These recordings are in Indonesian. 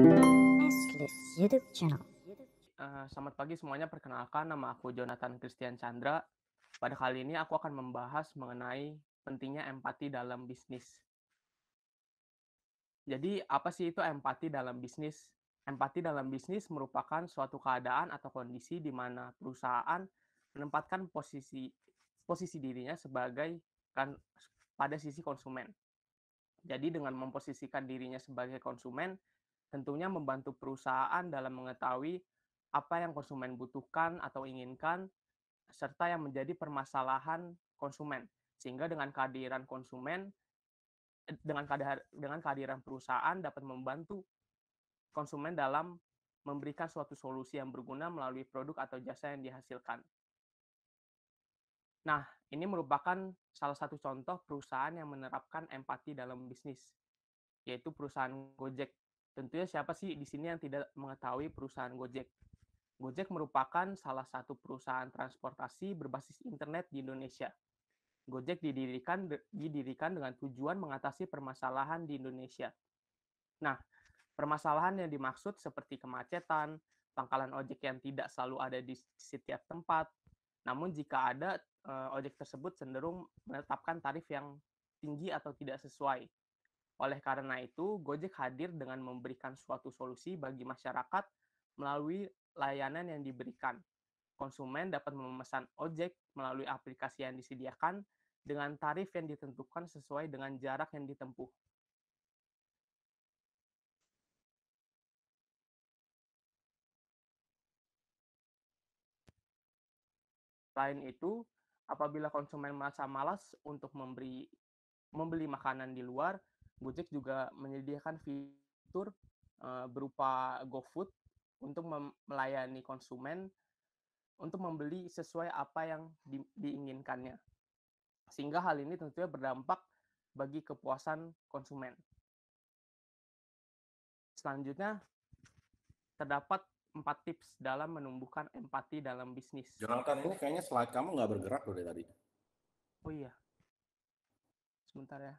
Nestless YouTube channel. Selamat pagi semuanya, perkenalkan nama aku Jonathan Christian Chandra. Pada kali ini aku akan membahas mengenai pentingnya empati dalam bisnis. Jadi, apa sih itu empati dalam bisnis? Empati dalam bisnis merupakan suatu keadaan atau kondisi di mana perusahaan menempatkan posisi dirinya sebagai kan pada sisi konsumen. Jadi dengan memposisikan dirinya sebagai konsumen, tentunya membantu perusahaan dalam mengetahui apa yang konsumen butuhkan atau inginkan, serta yang menjadi permasalahan konsumen. Sehingga dengan kehadiran konsumen, dengan kehadiran perusahaan dapat membantu konsumen dalam memberikan suatu solusi yang berguna melalui produk atau jasa yang dihasilkan. Nah, ini merupakan salah satu contoh perusahaan yang menerapkan empati dalam bisnis, yaitu perusahaan Gojek. Tentunya siapa sih di sini yang tidak mengetahui perusahaan Gojek? Gojek merupakan salah satu perusahaan transportasi berbasis internet di Indonesia. Gojek didirikan dengan tujuan mengatasi permasalahan di Indonesia. Nah, permasalahan yang dimaksud seperti kemacetan, pangkalan ojek yang tidak selalu ada di setiap tempat. Namun jika ada, ojek tersebut cenderung menetapkan tarif yang tinggi atau tidak sesuai. Oleh karena itu, Gojek hadir dengan memberikan suatu solusi bagi masyarakat melalui layanan yang diberikan. Konsumen dapat memesan ojek melalui aplikasi yang disediakan dengan tarif yang ditentukan sesuai dengan jarak yang ditempuh. Selain itu, apabila konsumen merasa malas untuk membeli makanan di luar, Gojek juga menyediakan fitur berupa GoFood untuk melayani konsumen untuk membeli sesuai apa yang diinginkannya. Sehingga hal ini tentunya berdampak bagi kepuasan konsumen. Selanjutnya, terdapat 4 tips dalam menumbuhkan empati dalam bisnis. Jonathan, ini kayaknya slide kamu nggak bergerak loh dari tadi. Oh iya, sebentar ya.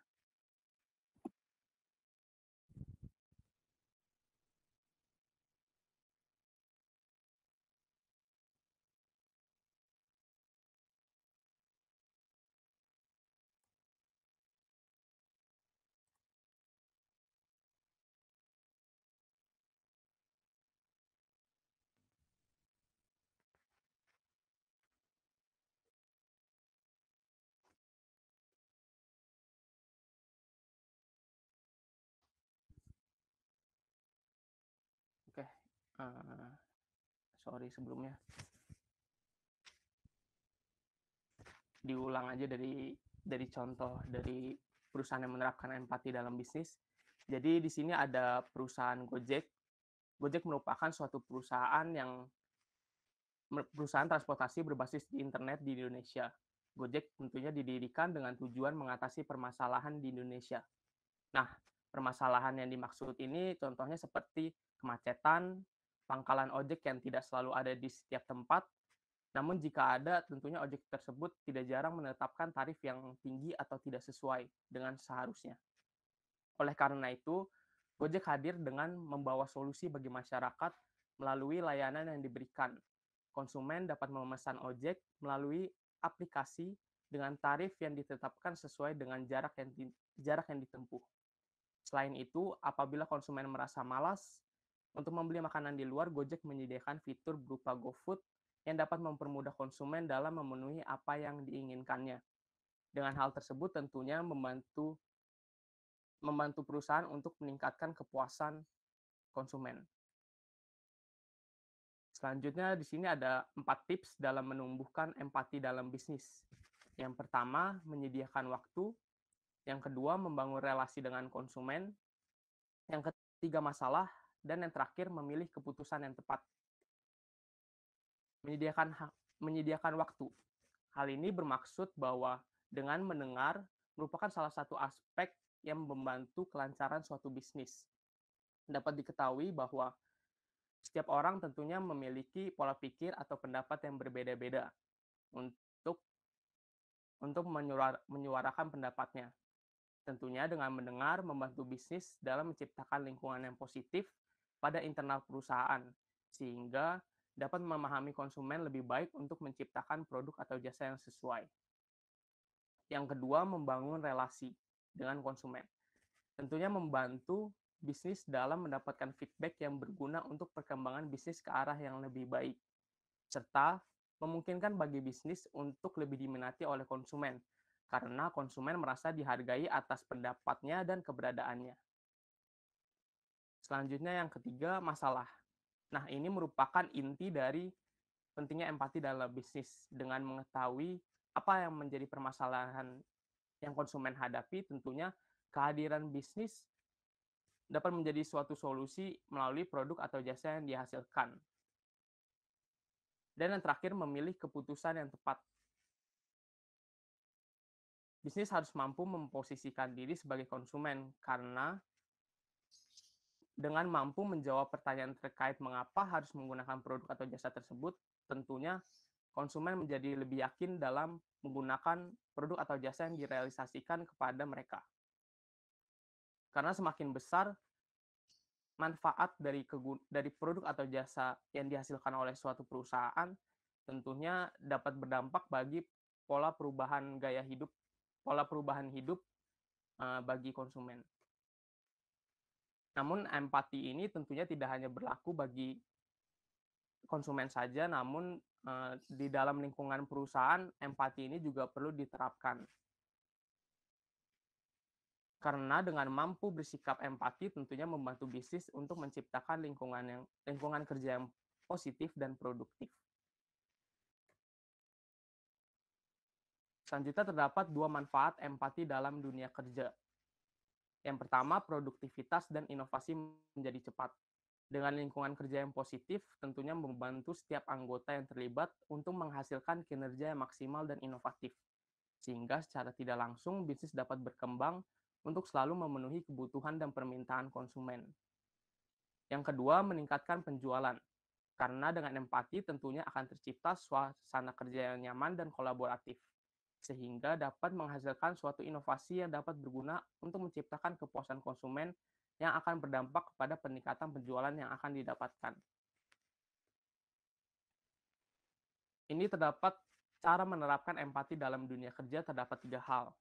Oke, sorry sebelumnya. Diulang aja dari contoh dari perusahaan yang menerapkan empati dalam bisnis. Jadi di sini ada perusahaan Gojek. Gojek merupakan suatu perusahaan transportasi berbasis di internet di Indonesia. Gojek tentunya didirikan dengan tujuan mengatasi permasalahan di Indonesia. Nah, permasalahan yang dimaksud ini contohnya seperti kemacetan, pangkalan ojek yang tidak selalu ada di setiap tempat. Namun jika ada, tentunya ojek tersebut tidak jarang menetapkan tarif yang tinggi atau tidak sesuai dengan seharusnya. Oleh karena itu, Gojek hadir dengan membawa solusi bagi masyarakat melalui layanan yang diberikan. Konsumen dapat memesan ojek melalui aplikasi dengan tarif yang ditetapkan sesuai dengan jarak yang ditempuh. Selain itu, apabila konsumen merasa malas untuk membeli makanan di luar, Gojek menyediakan fitur berupa GoFood yang dapat mempermudah konsumen dalam memenuhi apa yang diinginkannya. Dengan hal tersebut tentunya membantu perusahaan untuk meningkatkan kepuasan konsumen. Selanjutnya di sini ada 4 tips dalam menumbuhkan empati dalam bisnis. Yang pertama, menyediakan waktu. Yang kedua, membangun relasi dengan konsumen. Yang ketiga, masalah. Dan yang terakhir, memilih keputusan yang tepat. Menyediakan waktu. Hal ini bermaksud bahwa dengan mendengar merupakan salah satu aspek yang membantu kelancaran suatu bisnis. Dapat diketahui bahwa setiap orang tentunya memiliki pola pikir atau pendapat yang berbeda-beda untuk menyuarakan pendapatnya. Tentunya dengan mendengar membantu bisnis dalam menciptakan lingkungan yang positif pada internal perusahaan, sehingga dapat memahami konsumen lebih baik untuk menciptakan produk atau jasa yang sesuai. Yang kedua, membangun relasi dengan konsumen. Tentunya membantu bisnis dalam mendapatkan feedback yang berguna untuk perkembangan bisnis ke arah yang lebih baik, serta memungkinkan bagi bisnis untuk lebih diminati oleh konsumen, karena konsumen merasa dihargai atas pendapatnya dan keberadaannya. Selanjutnya yang ketiga, masalah. Nah, ini merupakan inti dari pentingnya empati dalam bisnis. Dengan mengetahui apa yang menjadi permasalahan yang konsumen hadapi, tentunya kehadiran bisnis dapat menjadi suatu solusi melalui produk atau jasa yang dihasilkan. Dan yang terakhir, memilih keputusan yang tepat. Bisnis harus mampu memposisikan diri sebagai konsumen, karena dengan mampu menjawab pertanyaan terkait mengapa harus menggunakan produk atau jasa tersebut, tentunya konsumen menjadi lebih yakin dalam menggunakan produk atau jasa yang direalisasikan kepada mereka. Karena semakin besar manfaat dari produk atau jasa yang dihasilkan oleh suatu perusahaan, tentunya dapat berdampak bagi pola perubahan hidup bagi konsumen. Namun empati ini tentunya tidak hanya berlaku bagi konsumen saja, namun di dalam lingkungan perusahaan empati ini juga perlu diterapkan. Karena dengan mampu bersikap empati tentunya membantu bisnis untuk menciptakan lingkungan kerja yang positif dan produktif. Selanjutnya terdapat 2 manfaat empati dalam dunia kerja. Yang pertama, produktivitas dan inovasi menjadi cepat. Dengan lingkungan kerja yang positif, tentunya membantu setiap anggota yang terlibat untuk menghasilkan kinerja yang maksimal dan inovatif. Sehingga secara tidak langsung bisnis dapat berkembang untuk selalu memenuhi kebutuhan dan permintaan konsumen. Yang kedua, meningkatkan penjualan. Karena dengan empati tentunya akan tercipta suasana kerja yang nyaman dan kolaboratif, sehingga dapat menghasilkan suatu inovasi yang dapat berguna untuk menciptakan kepuasan konsumen yang akan berdampak kepada peningkatan penjualan yang akan didapatkan. Ini terdapat cara menerapkan empati dalam dunia kerja terdapat 3 hal.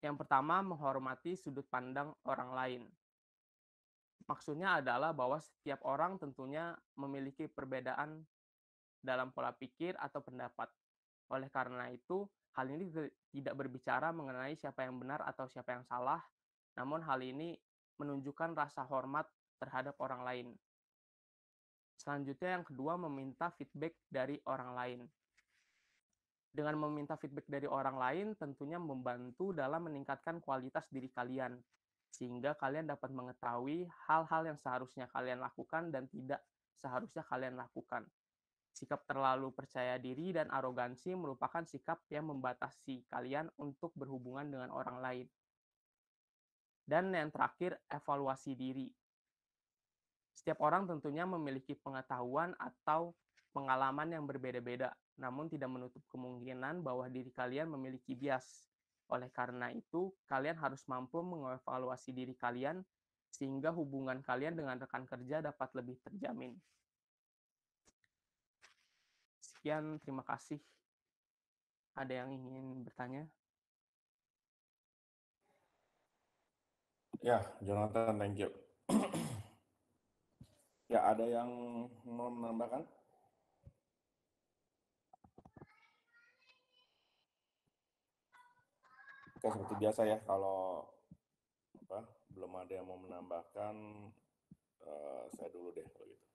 Yang pertama, menghormati sudut pandang orang lain. Maksudnya adalah bahwa setiap orang tentunya memiliki perbedaan dalam pola pikir atau pendapat. Oleh karena itu, hal ini tidak berbicara mengenai siapa yang benar atau siapa yang salah, namun hal ini menunjukkan rasa hormat terhadap orang lain. Selanjutnya yang kedua, meminta feedback dari orang lain. Dengan meminta feedback dari orang lain tentunya membantu dalam meningkatkan kualitas diri kalian, sehingga kalian dapat mengetahui hal-hal yang seharusnya kalian lakukan dan tidak seharusnya kalian lakukan. Sikap terlalu percaya diri dan arogansi merupakan sikap yang membatasi kalian untuk berhubungan dengan orang lain. Dan yang terakhir, evaluasi diri. Setiap orang tentunya memiliki pengetahuan atau pengalaman yang berbeda-beda, namun tidak menutup kemungkinan bahwa diri kalian memiliki bias. Oleh karena itu, kalian harus mampu mengevaluasi diri kalian sehingga hubungan kalian dengan rekan kerja dapat lebih terjamin. Sekian, terima kasih. Ada yang ingin bertanya? Ya, Jonathan, thank you. Ya, ada yang mau menambahkan? Oke, seperti biasa ya, kalau belum ada yang mau menambahkan, saya dulu deh kalau gitu.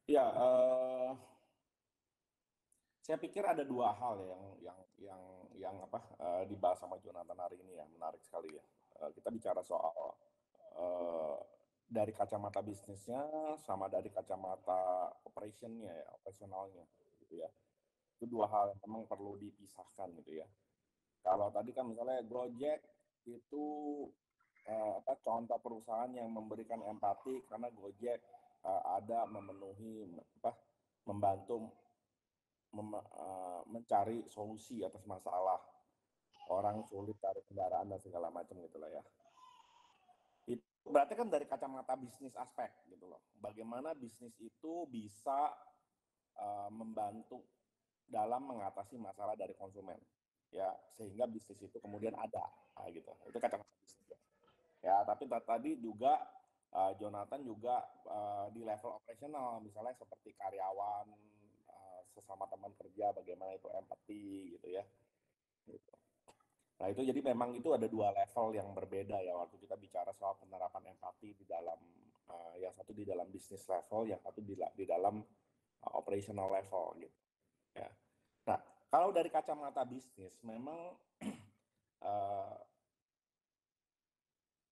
Ya, saya pikir ada 2 hal yang dibahas sama Jonathan hari ini ya, menarik sekali ya. Kita bicara soal dari kacamata bisnisnya sama dari kacamata operasionalnya gitu ya. Itu 2 hal yang memang perlu dipisahkan gitu ya. Kalau tadi kan misalnya Gojek itu contoh perusahaan yang memberikan empati karena Gojek ada membantu mencari solusi atas masalah orang sulit cari kendaraan dan segala macam gitu lah ya. Itu berarti kan dari kacamata bisnis aspek gitu loh. Bagaimana bisnis itu bisa membantu dalam mengatasi masalah dari konsumen, ya, sehingga bisnis itu kemudian ada, gitu. Itu kacamata bisnis. Ya, tapi tadi juga Jonathan juga di level operasional, misalnya seperti karyawan, sesama teman kerja, bagaimana itu empati gitu ya. Gitu. Nah itu jadi memang itu ada dua level yang berbeda ya waktu kita bicara soal penerapan empati di dalam yang satu di dalam bisnis level, yang satu di dalam operational level gitu. Ya. Nah kalau dari kacamata bisnis memang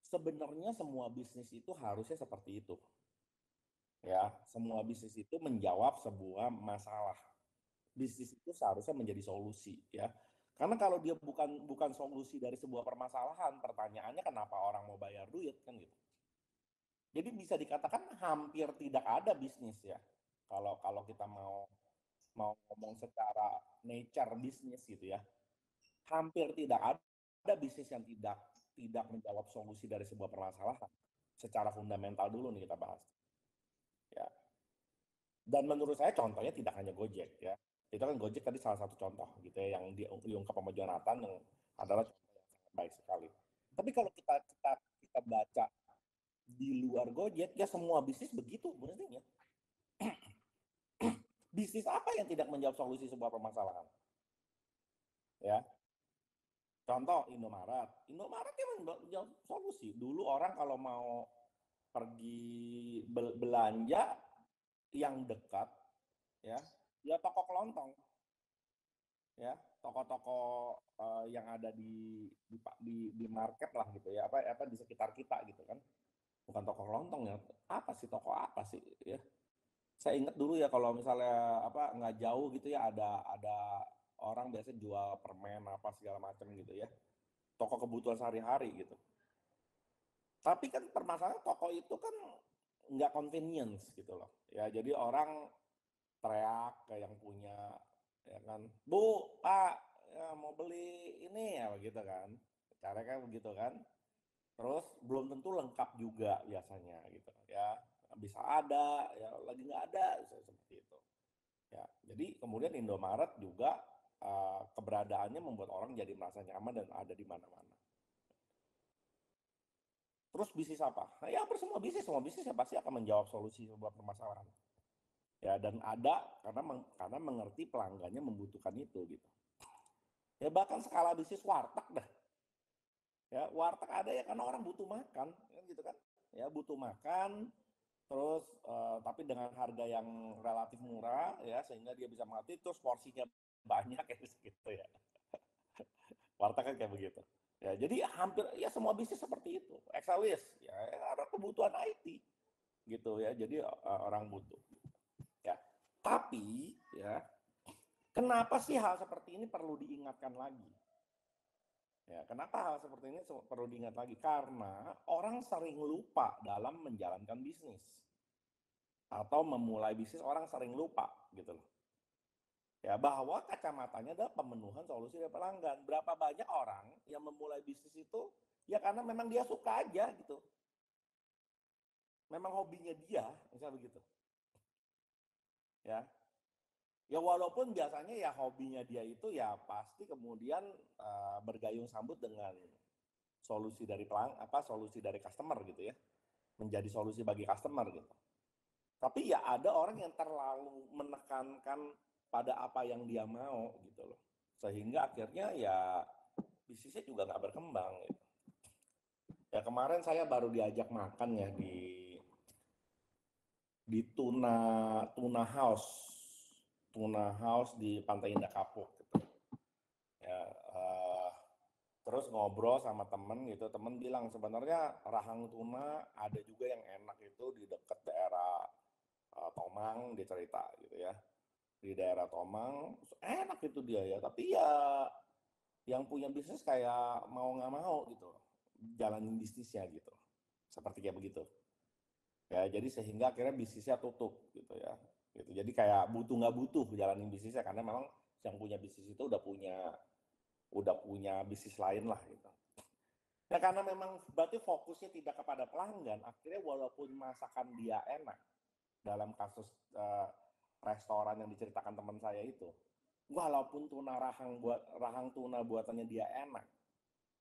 sebenarnya semua bisnis itu harusnya seperti itu. Ya, semua bisnis itu menjawab sebuah masalah. Bisnis itu seharusnya menjadi solusi, ya. Karena kalau dia bukan solusi dari sebuah permasalahan, pertanyaannya kenapa orang mau bayar duit kan gitu. Jadi bisa dikatakan hampir tidak ada bisnis ya. Kalau kita mau ngomong secara nature bisnis gitu ya. Hampir tidak ada bisnis yang tidak menjawab solusi dari sebuah permasalahan. Secara fundamental dulu nih kita bahas. Ya. Dan menurut saya contohnya tidak hanya Gojek ya. Itu kan Gojek tadi salah satu contoh gitu ya yang diungkap sama Jonathan yang adalah contoh yang sangat baik sekali. Tapi kalau kita baca di luar Gojek ya semua bisnis begitu mestinya. Bisnis apa yang tidak menjawab solusi sebuah permasalahan? Ya. Contoh Indomaret. Indomaret yang menjawab solusi. Dulu orang kalau mau pergi belanja yang dekat ya toko kelontong ya toko-toko yang ada di market lah gitu ya apa di sekitar kita gitu kan bukan toko kelontong ya toko apa sih ya saya ingat dulu ya kalau misalnya apa nggak jauh gitu ya ada orang biasa jual permen apa segala macam gitu ya toko kebutuhan sehari-hari gitu tapi kan permasalahan toko itu kan nggak convenience gitu loh ya jadi orang teriak ke yang punya ya kan Bu Pak ya, mau beli ini ya begitu kan cara kan begitu kan terus belum tentu lengkap juga biasanya gitu ya bisa ada ya lagi nggak ada seperti itu ya jadi kemudian Indomaret juga keberadaannya membuat orang jadi merasa nyaman dan ada di mana-mana terus bisnis apa nah, ya semua bisnis ya pasti akan menjawab solusi sebuah permasalahan ya dan ada karena mengerti pelanggannya membutuhkan itu gitu ya bahkan skala bisnis warteg dah ya warteg ada ya karena orang butuh makan kan gitu kan ya butuh makan terus tapi dengan harga yang relatif murah ya sehingga dia bisa mati terus porsinya banyak kayak gitu ya warteg kan kayak begitu ya jadi hampir ya semua bisnis seperti itu Exalis ya ada kebutuhan IT gitu ya jadi orang butuh ya tapi ya kenapa sih hal seperti ini perlu diingatkan lagi ya kenapa hal seperti ini perlu diingat lagi karena orang sering lupa dalam menjalankan bisnis atau memulai bisnis orang sering lupa gitu loh ya bahwa kacamatanya adalah pemenuhan solusi dari pelanggan berapa banyak orang yang memulai bisnis itu ya karena memang dia suka aja gitu memang hobinya dia misalnya begitu ya ya walaupun biasanya ya hobinya dia itu ya pasti kemudian bergayung sambut dengan solusi dari solusi dari customer gitu ya menjadi solusi bagi customer gitu tapi ya ada orang yang terlalu menekankan pada apa yang dia mau gitu loh sehingga akhirnya ya bisnisnya juga nggak berkembang gitu ya kemarin saya baru diajak makan ya di tuna house di Pantai Indah Kapuk gitu ya terus ngobrol sama temen gitu temen bilang sebenarnya rahang tuna ada juga yang enak itu di dekat daerah Tomang dia cerita gitu ya di daerah Tomang enak itu dia ya tapi ya yang punya bisnis kayak mau nggak mau gitu jalanin bisnisnya gitu seperti kayak begitu ya jadi sehingga akhirnya bisnisnya tutup gitu ya gitu jadi kayak butuh nggak butuh jalanin bisnisnya karena memang yang punya bisnis itu udah punya udah punya bisnis lain lah gitu. Ya karena memang berarti fokusnya tidak kepada pelanggan, akhirnya walaupun masakan dia enak, dalam kasus restoran yang diceritakan teman saya itu, walaupun rahang tuna buatannya dia enak,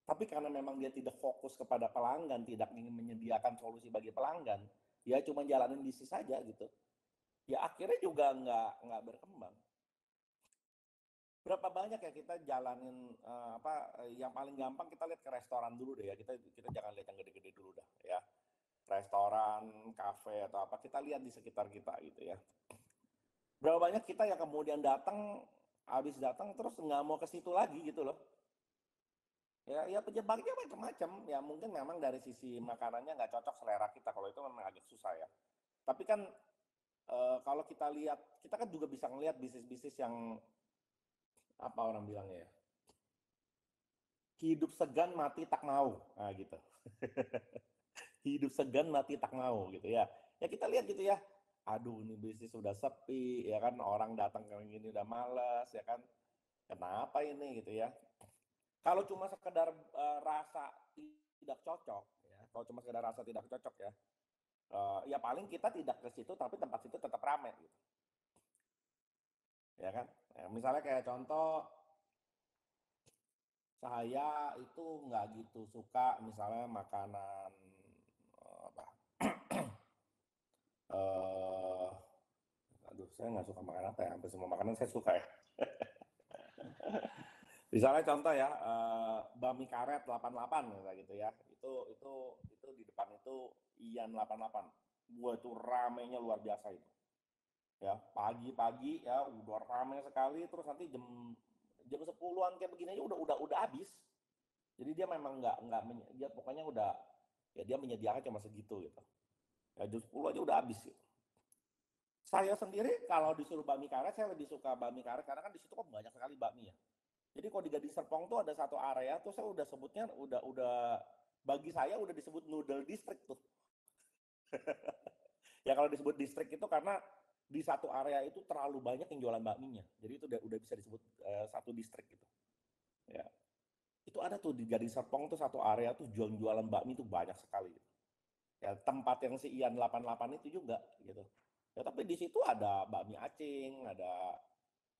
tapi karena memang dia tidak fokus kepada pelanggan, tidak ingin menyediakan solusi bagi pelanggan, ya cuma jalanin bisnis saja gitu. Ya akhirnya juga nggak berkembang. Berapa banyak ya kita jalanin yang paling gampang kita lihat ke restoran dulu deh ya. Kita jangan lihat yang gede-gede dulu dah ya. Restoran, kafe atau apa, kita lihat di sekitar kita gitu ya. Berapa banyak kita yang kemudian habis datang terus nggak mau ke situ lagi gitu loh. Ya penyebabnya macam-macam. Ya mungkin memang dari sisi makanannya nggak cocok selera kita. Kalau itu memang agak susah ya. Tapi kan kalau kita lihat, kita kan juga bisa ngelihat bisnis-bisnis yang apa orang bilangnya ya, hidup segan mati tak mau, nah gitu. Hidup segan mati tak mau gitu ya. Ya kita lihat gitu ya. Aduh ini bisnis udah sepi ya kan, orang datang kayak gini udah malas ya kan. Kenapa ini gitu ya. Kalau cuma sekedar rasa tidak cocok ya. Kalau cuma sekedar rasa tidak cocok ya. Ya paling kita tidak ke situ tapi tempat situ tetap ramai gitu. Ya kan? Ya, misalnya kayak contoh saya itu nggak gitu suka misalnya makanan apa eh aduh saya nggak suka makan apa ya, hampir semua makanan saya suka ya. Misalnya contoh ya, bami karet 88 kayak gitu ya, itu di depan itu Ian 88, gua itu ramenya luar biasa itu ya, pagi-pagi ya udah rame sekali, terus nanti jam jam 10-an kayak begini aja udah habis. Jadi dia memang nggak dia pokoknya udah ya dia menyediakan cuma segitu gitu ya, jam 10 aja udah habis gitu. Saya sendiri kalau disuruh bakmi karet, saya lebih suka bakmi karet karena kan di situ kan banyak sekali bakmi ya. Jadi kalau di Gading Serpong tuh ada satu area tuh saya udah sebutnya udah bagi saya udah disebut noodle district tuh. Ya kalau disebut distrik itu karena di satu area itu terlalu banyak yang jualan bakminya. Jadi itu udah bisa disebut satu distrik gitu. Ya. Itu ada tuh di Gading Serpong tuh satu area tuh jualan bakmi tuh banyak sekali gitu. Ya tempat yang si Ian 88 itu juga gitu. Ya tapi di situ ada bakmi Acing, ada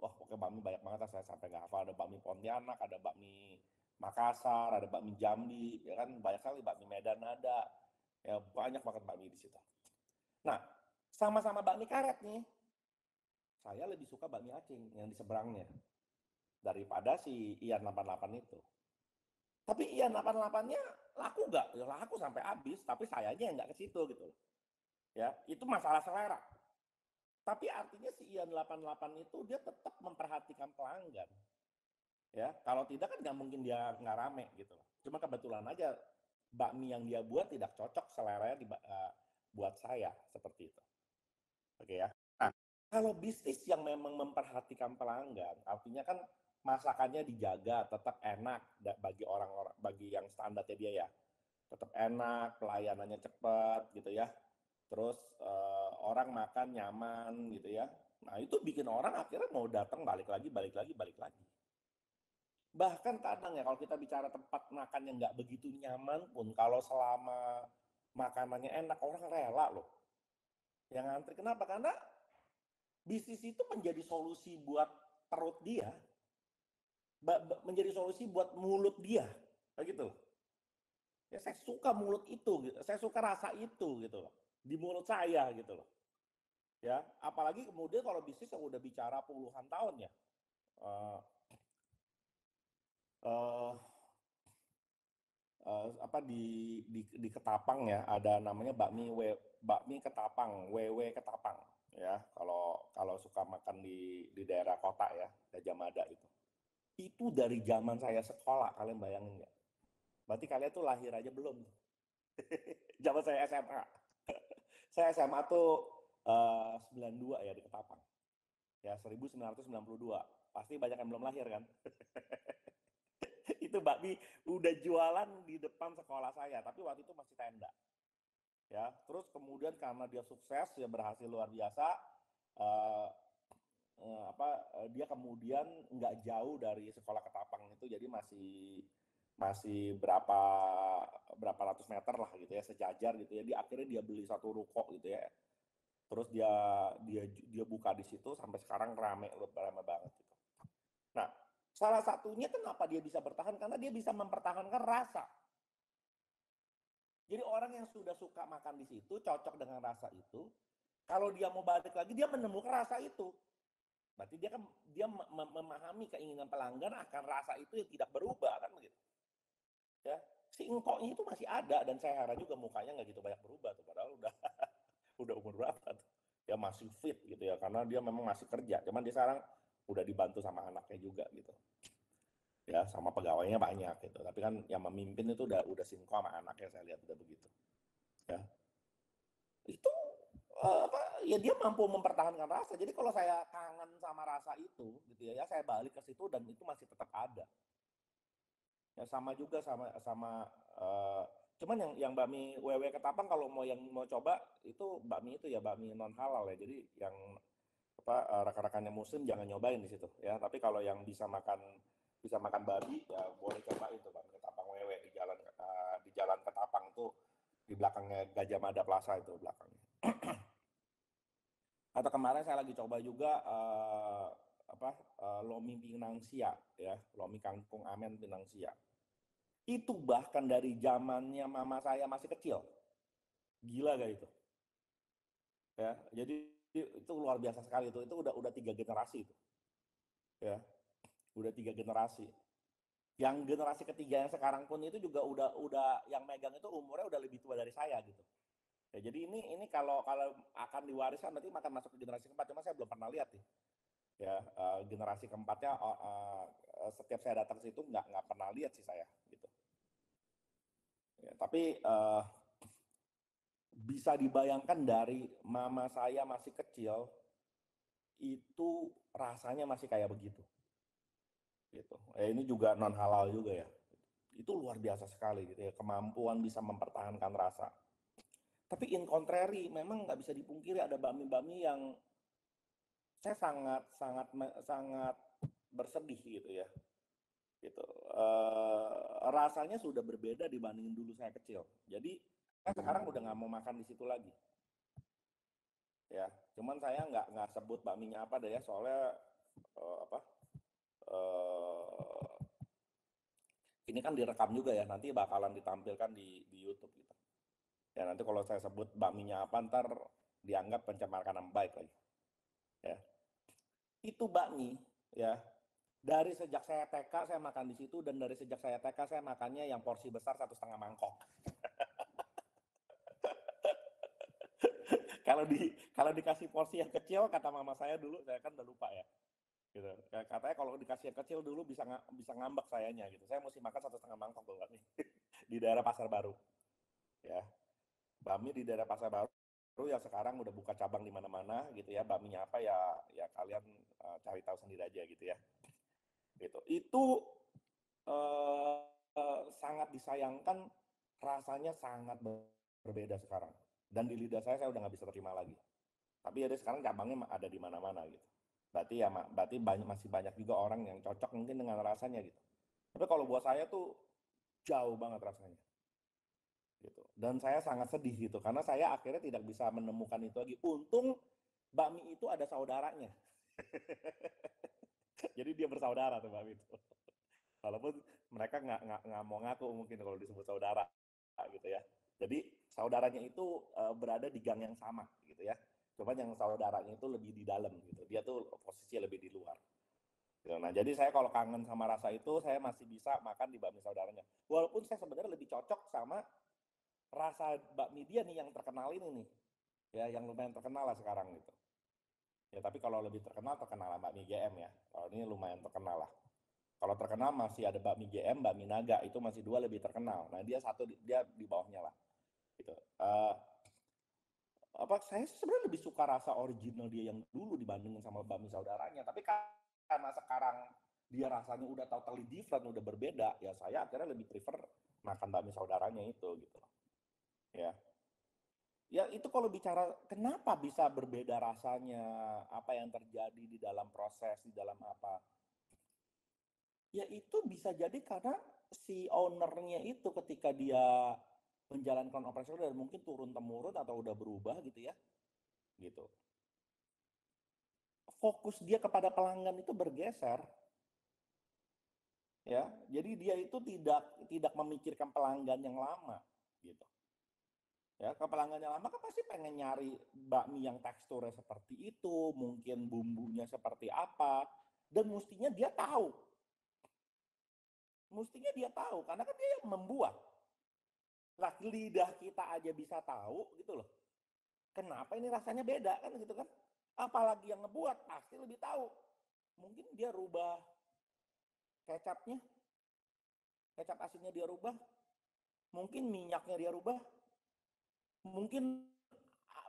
wah pokoknya bakmi banyak banget lah, saya sampai nggak hafal. Ada bakmi Pontianak, ada bakmi Makassar, ada bakmi Jambi, ya kan banyak sekali, bakmi Medan ada, ya banyak banget bakmi di situ. Nah sama-sama bakmi karet nih, saya lebih suka bakmi Acing yang di seberangnya daripada si Ian 88 itu. Tapi Ian 88-nya laku nggak? Ya laku sampai habis, tapi sayanya yang nggak ke situ gitu loh. Ya itu masalah selera. Tapi artinya si Ian 88 itu dia tetap memperhatikan pelanggan. Ya, kalau tidak kan nggak mungkin dia nggak rame gitu. Cuma kebetulan aja bakmi yang dia buat tidak cocok seleranya buat saya seperti itu. Oke ya. Nah, kalau bisnis yang memang memperhatikan pelanggan, artinya kan masakannya dijaga, tetap enak bagi orang-orang, bagi yang standarnya dia ya, tetap enak, pelayanannya cepat gitu ya. Terus orang makan nyaman gitu ya. Nah itu bikin orang akhirnya mau datang balik lagi, balik lagi, balik lagi. Bahkan kadang ya kalau kita bicara tempat makan yang nggak begitu nyaman pun, kalau selama makanannya enak, orang rela loh yang ngantri. Kenapa? Karena bisnis itu menjadi solusi buat perut dia, menjadi solusi buat mulut dia, kayak gitu. Ya saya suka mulut itu, gitu. Saya suka rasa itu gitu loh, di mulut saya gitu loh. Ya, apalagi kemudian kalau bisnis yang udah bicara puluhan tahun ya. Uh, uh, apa di Ketapang ya ada namanya bakmi Ketapang, WW Ketapang ya, kalau kalau suka makan di daerah kota ya, Gajah Mada itu dari zaman saya sekolah, kalian bayangin nggak? Berarti kalian tuh lahir aja belum? Zaman saya SMA. Saya SMA tuh 92 ya di Ketapang ya, 1992, pasti banyak yang belum lahir kan. Itu bakmi udah jualan di depan sekolah saya, tapi waktu itu masih tenda. Ya, terus kemudian karena dia sukses, ya berhasil luar biasa, eh, dia kemudian nggak jauh dari sekolah Ketapang itu, jadi masih masih berapa ratus meter lah gitu ya, sejajar gitu ya. Akhirnya dia beli satu ruko gitu ya. Terus dia buka di situ sampai sekarang rame banget gitu. Nah, salah satunya kenapa dia bisa bertahan, karena dia bisa mempertahankan rasa. Jadi orang yang sudah suka makan di situ, cocok dengan rasa itu, kalau dia mau balik lagi, dia menemukan rasa itu. Berarti dia memahami keinginan pelanggan akan rasa itu yang tidak berubah kan begitu. Ya, si engkoknya itu masih ada, dan saya heran juga mukanya nggak gitu banyak berubah tuh, padahal udah udah umur berapa tuh. Ya masih fit gitu ya, karena dia memang masih kerja. Cuman dia sekarang udah dibantu sama anaknya juga gitu. Ya, sama pegawainya banyak gitu. Tapi kan yang memimpin itu udah Sinko sama anaknya, saya lihat udah begitu. Ya. Itu ya dia mampu mempertahankan rasa. Jadi kalau saya kangen sama rasa itu gitu ya, saya balik ke situ dan itu masih tetap ada. Ya sama juga sama cuman yang bakmi WW Ketapang, kalau yang mau coba itu bakmi itu ya bakmi non halal ya. Jadi yang rekan-rekannya muslim jangan nyobain di situ ya. Tapi kalau yang bisa makan babi ya boleh cobain tuh bakmi Ketapang WW di jalan Ketapang tuh, di belakangnya Gajah Mada Plaza itu belakangnya. Atau kemarin saya lagi coba juga lomi Pinang Sia ya, lomi kangkung amen Pinang Sia. Itu bahkan dari zamannya mama saya masih kecil. Gila gak itu? Ya, jadi itu luar biasa sekali itu. Itu udah 3 generasi itu. Ya, udah 3 generasi. Yang generasi ketiga yang sekarang pun itu juga udah yang megang itu umurnya udah lebih tua dari saya gitu. Ya, jadi ini kalau akan diwariskan berarti akan masuk ke generasi keempat. Cuma saya belum pernah lihat nih. Ya, generasi keempatnya setiap saya datang ke situ nggak pernah lihat sih saya gitu. Ya, tapi bisa dibayangkan dari mama saya masih kecil itu rasanya masih kayak begitu gitu. Ini juga non halal juga ya. Itu luar biasa sekali gitu ya, kemampuan bisa mempertahankan rasa. Tapi in contrary, memang nggak bisa dipungkiri ada bakmi-bakmi yang saya sangat sangat sangat bersedih gitu ya. Gitu. Rasanya sudah berbeda dibanding dulu saya kecil. Jadi saya sekarang udah nggak mau makan di situ lagi. Ya, cuman saya nggak sebut bakminya apa deh ya, soalnya ini kan direkam juga ya, nanti bakalan ditampilkan di YouTube gitu. Ya nanti kalau saya sebut bakminya apa, ntar dianggap pencemarkan nama baik lagi. Ya, itu bakmi ya. Dari sejak saya TK saya makan di situ, dan dari sejak saya TK saya makannya yang porsi besar 1,5 mangkok. kalau dikasih porsi yang kecil, kata mama saya dulu, saya kan udah lupa ya. Gitu. Katanya kalau dikasih yang kecil dulu bisa ngambek sayanya gitu. Saya mesti makan 1,5 mangkok tuh bakmi di daerah Pasar Baru. Ya, bakmi di daerah Pasar Baru yang sekarang udah buka cabang di mana-mana gitu ya. Bakminya apa ya kalian cari tahu sendiri aja gitu ya. Gitu. Itu sangat disayangkan, rasanya sangat berbeda sekarang. Dan di lidah saya udah nggak bisa terima lagi. Tapi ya sekarang cabangnya ada di mana-mana gitu. Berarti masih banyak juga orang yang cocok mungkin dengan rasanya gitu. Tapi kalau buat saya tuh jauh banget rasanya. Gitu. Dan saya sangat sedih gitu karena saya akhirnya tidak bisa menemukan itu lagi. Untung bakmi itu ada saudaranya. Jadi dia bersaudara tuh bakmi itu. Walaupun mereka nggak mau ngaku mungkin kalau disebut saudara gitu ya. Jadi saudaranya itu berada di gang yang sama gitu ya. Cuman yang saudaranya itu lebih di dalam gitu. Dia tuh posisinya lebih di luar. Gitu. Nah, jadi saya kalau kangen sama rasa itu, saya masih bisa makan di bakmi saudaranya. Walaupun saya sebenarnya lebih cocok sama rasa bakmi dia nih yang terkenal ini nih. Ya, yang lumayan terkenal lah sekarang gitu. Ya, tapi kalau lebih terkenal bakmi GM ya. Kalau ini lumayan terkenal lah. Kalau terkenal masih ada bakmi GM, bakmi Naga, itu masih dua lebih terkenal. Nah, dia di bawahnya lah. Gitu. Saya sebenarnya lebih suka rasa original dia yang dulu dibandingin sama bakmi saudaranya. Tapi karena sekarang dia rasanya udah totally different, udah berbeda, ya saya akhirnya lebih prefer makan bakmi saudaranya itu gitu. Ya. Ya itu kalau bicara kenapa bisa berbeda rasanya, apa yang terjadi di dalam proses, di dalam apa. Ya itu bisa jadi karena si ownernya itu ketika dia menjalankan operasional dan mungkin turun-temurun atau udah berubah gitu ya, gitu. Fokus dia kepada pelanggan itu bergeser, ya. Jadi dia itu tidak memikirkan pelanggan yang lama, gitu. Ya, ke pelanggan yang lama kan pasti pengen nyari bakmi yang teksturnya seperti itu, mungkin bumbunya seperti apa, dan mestinya dia tahu, karena kan dia yang membuat. Lah lidah kita aja bisa tahu gitu loh. Kenapa ini rasanya beda kan gitu kan? Apalagi yang ngebuat pasti lebih tahu. Mungkin dia rubah kecapnya, kecap asinnya dia rubah, mungkin minyaknya dia rubah, mungkin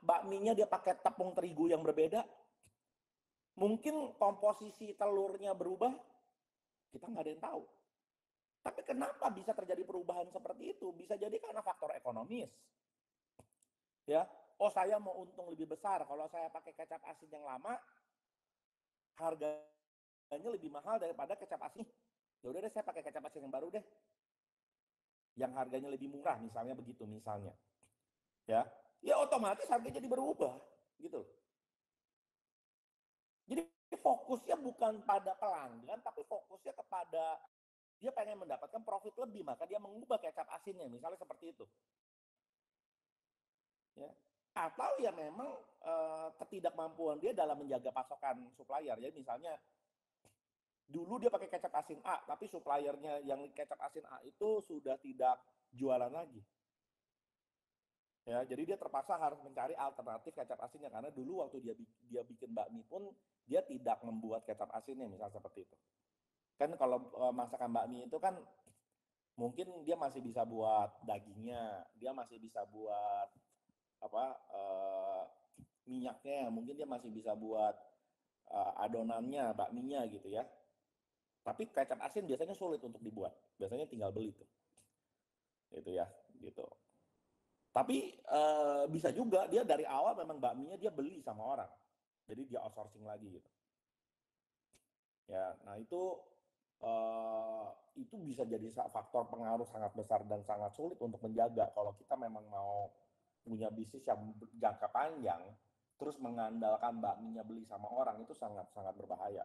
bakminya dia pakai tepung terigu yang berbeda, mungkin komposisi telurnya berubah, kita nggak ada yang tahu. Tapi kenapa bisa terjadi perubahan seperti itu? Bisa jadi karena faktor ekonomis. Ya, oh saya mau untung lebih besar. Kalau saya pakai kecap asin yang lama, harganya lebih mahal daripada kecap asin. Ya udah deh, saya pakai kecap asin yang baru deh, yang harganya lebih murah, misalnya begitu, misalnya. Ya otomatis harganya jadi berubah, gitu. Jadi fokusnya bukan pada pelanggan, tapi fokusnya kepada dia pengen mendapatkan profit lebih, maka dia mengubah kecap asinnya, misalnya seperti itu. Ya. Atau ya memang ketidakmampuan dia dalam menjaga pasokan supplier. Ya misalnya dulu dia pakai kecap asin A, tapi suppliernya yang kecap asin A itu sudah tidak jualan lagi. Ya, jadi dia terpaksa harus mencari alternatif kecap asinnya karena dulu waktu dia bikin bakmi pun dia tidak membuat kecap asinnya, misal seperti itu. Kan kalau masakan bakmi itu kan mungkin dia masih bisa buat dagingnya, dia masih bisa buat apa minyaknya, mungkin dia masih bisa buat adonannya, bakminya gitu ya. Tapi kecap asin biasanya sulit untuk dibuat, biasanya tinggal beli tuh, gitu ya, gitu. Tapi bisa juga dia dari awal memang bakminya dia beli sama orang, jadi dia outsourcing lagi gitu. Ya, nah itu bisa jadi faktor pengaruh sangat besar dan sangat sulit untuk menjaga kalau kita memang mau punya bisnis yang jangka panjang, terus mengandalkan bakminya beli sama orang itu sangat sangat berbahaya.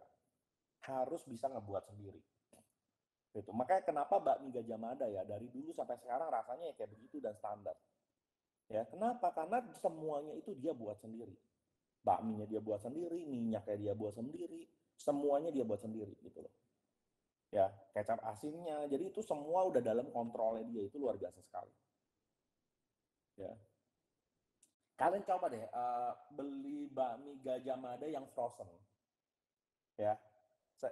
Harus bisa ngebuat sendiri. Gitu. Makanya kenapa bakmi Gajah Mada ya dari dulu sampai sekarang rasanya ya kayak begitu dan standar. Ya, kenapa? Karena semuanya itu dia buat sendiri. Bakminya dia buat sendiri, minyaknya dia buat sendiri, semuanya dia buat sendiri gitu loh. Ya, kecap asinnya. Jadi itu semua udah dalam kontrolnya dia, itu luar biasa sekali. Ya. Kalian coba deh beli bakmi Gajah Mada yang frozen. Ya.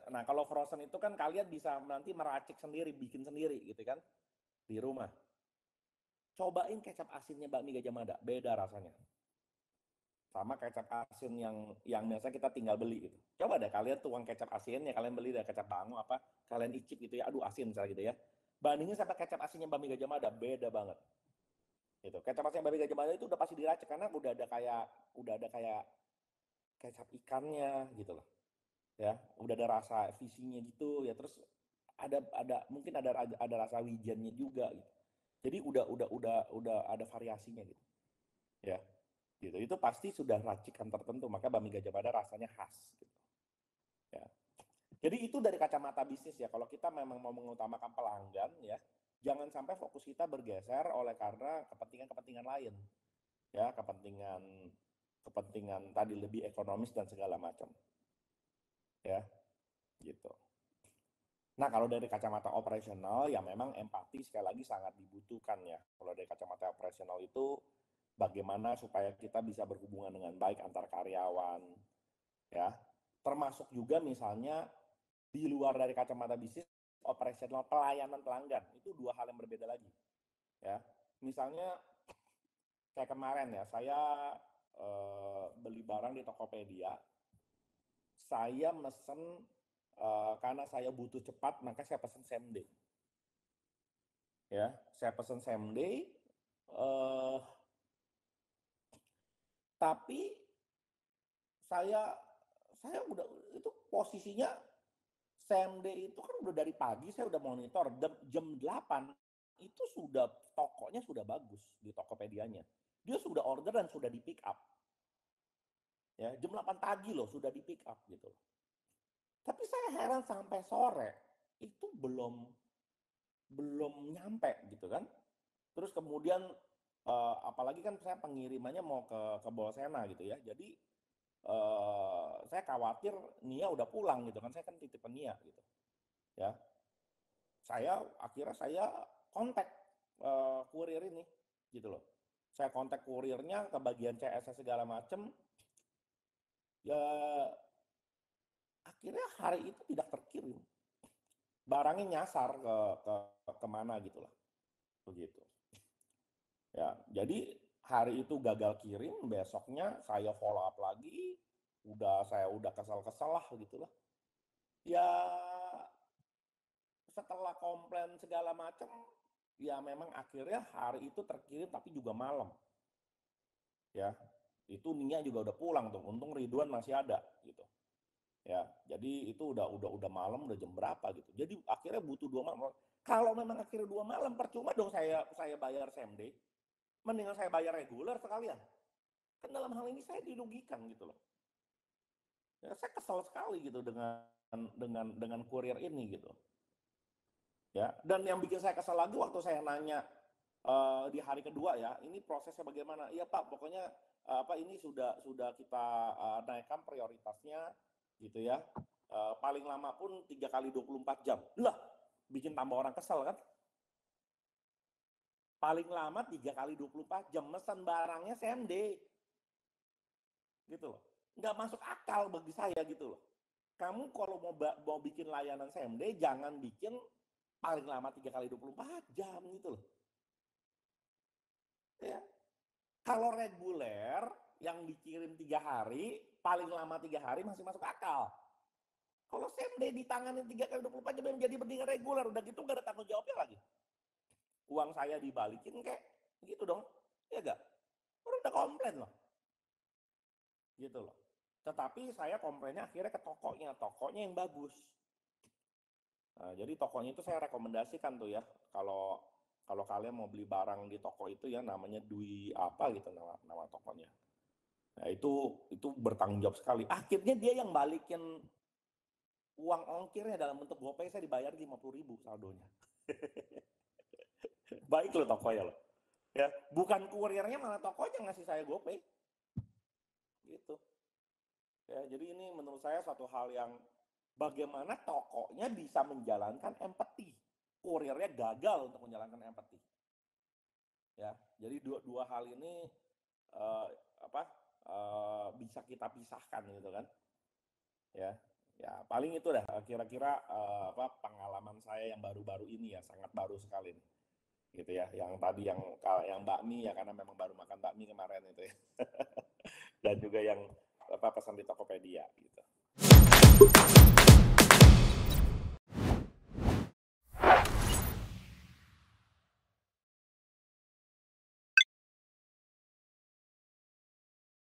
Nah, kalau frozen itu kan kalian bisa nanti meracik sendiri, bikin sendiri gitu kan di rumah. Cobain kecap asinnya bakmi Gajah Mada, beda rasanya. Sama kecap asin yang biasa kita tinggal beli gitu. Coba deh kalian tuang kecap asinnya, kalian beli dari kecap bango apa, kalian icip gitu ya, aduh asin misalnya gitu ya. Bandingin sama kecap asinnya bakmi Gajah Mada, beda banget. Gitu. Kecap asin bakmi Gajah Mada itu udah pasti diracik karena udah ada kayak kecap ikannya gitu loh. Ya, udah ada rasa visinya gitu ya, terus ada mungkin ada rasa wijennya juga gitu. Jadi udah ada variasinya gitu. Ya. Gitu. Itu pasti sudah racikan tertentu, maka bakmi Gajah Mada rasanya khas gitu. Ya. Jadi itu dari kacamata bisnis ya. Kalau kita memang mau mengutamakan pelanggan ya, jangan sampai fokus kita bergeser oleh karena kepentingan-kepentingan lain. Ya, kepentingan tadi lebih ekonomis dan segala macam. Ya, gitu. Nah, kalau dari kacamata operasional, ya memang empati sekali lagi sangat dibutuhkan ya. Kalau dari kacamata operasional itu, bagaimana supaya kita bisa berhubungan dengan baik antar karyawan, ya. Termasuk juga misalnya di luar dari kacamata bisnis, operasional pelayanan pelanggan, itu dua hal yang berbeda lagi. Ya, misalnya kayak kemarin ya, saya beli barang di Tokopedia, saya mesen karena saya butuh cepat, maka saya pesen same day. Ya, saya pesen same day. Tapi saya udah itu posisinya same day itu kan udah dari pagi saya udah monitor jam 8 itu sudah tokonya sudah bagus di Tokopedia-nya. Dia sudah order dan sudah di pick up. Ya, jam 8 pagi loh sudah di pick up gitu. Tapi saya heran sampai sore itu belum nyampe gitu kan. Terus kemudian apalagi kan saya pengirimannya mau ke Bolsena gitu ya. Jadi saya khawatir Nia udah pulang gitu kan. Saya kan titipan Nia gitu. Ya. Akhirnya saya kontak kurir ini gitu loh. Saya kontak kurirnya ke bagian CS segala macem. Ya akhirnya hari itu tidak terkirim. Barangnya nyasar ke kemana gitu lah. Begitu. Ya, jadi hari itu gagal kirim, besoknya saya follow up lagi, saya udah kesal-kesal lah gitu lah. Ya setelah komplain segala macam, ya memang akhirnya hari itu terkirim tapi juga malam. Ya, itu Nia juga udah pulang tuh, untung Ridwan masih ada gitu. Ya, jadi itu udah malam, udah jam berapa gitu. Jadi akhirnya butuh 2 malam. Kalau memang akhirnya 2 malam, percuma dong saya bayar same day. Mendingan saya bayar reguler sekalian. Kan dalam hal ini saya dirugikan gitu loh. Ya, saya kesal sekali gitu dengan kurir ini gitu. Ya, dan yang bikin saya kesal lagi waktu saya nanya di hari kedua ya, ini prosesnya bagaimana? Iya Pak, pokoknya ini sudah kita naikkan prioritasnya gitu ya. Paling lama pun 3 kali 24 jam. Lah, bikin tambah orang kesal kan? Paling lama 3 kali 24 jam, mesen barangnya same day. Gitu loh. Nggak masuk akal bagi saya gitu loh. Kamu kalau mau bikin layanan same day, jangan bikin paling lama 3 kali 24 jam gitu loh. Ya. Kalau reguler yang dikirim 3 hari, paling lama 3 hari masih masuk akal. Kalau same day ditanganin 3 kali 24 jam yang jadi mendingan reguler, udah gitu nggak ada tanggung jawabnya lagi. Uang saya dibalikin kayak gitu dong. Ya enggak? Orang udah komplain loh. Gitu loh. Tetapi saya komplainnya akhirnya ke tokonya yang bagus. Nah, jadi tokonya itu saya rekomendasikan tuh ya, kalau kalian mau beli barang di toko itu ya namanya Dwi apa gitu nama tokonya. Nah, itu bertanggung jawab sekali. Akhirnya dia yang balikin uang ongkirnya dalam bentuk GoPay, saya dibayar 50.000 saldonya. Baik loh tokonya loh. Ya, bukan kurirnya malah tokonya ngasih saya GoPay. Gitu. Ya, jadi ini menurut saya suatu hal yang bagaimana tokonya bisa menjalankan empati. Kurirnya gagal untuk menjalankan empati. Ya, jadi dua hal ini uh, bisa kita pisahkan gitu kan. Ya, ya paling itu dah kira-kira pengalaman saya yang baru-baru ini ya, sangat baru sekali nih. Gitu ya, yang tadi yang bakmi ya karena memang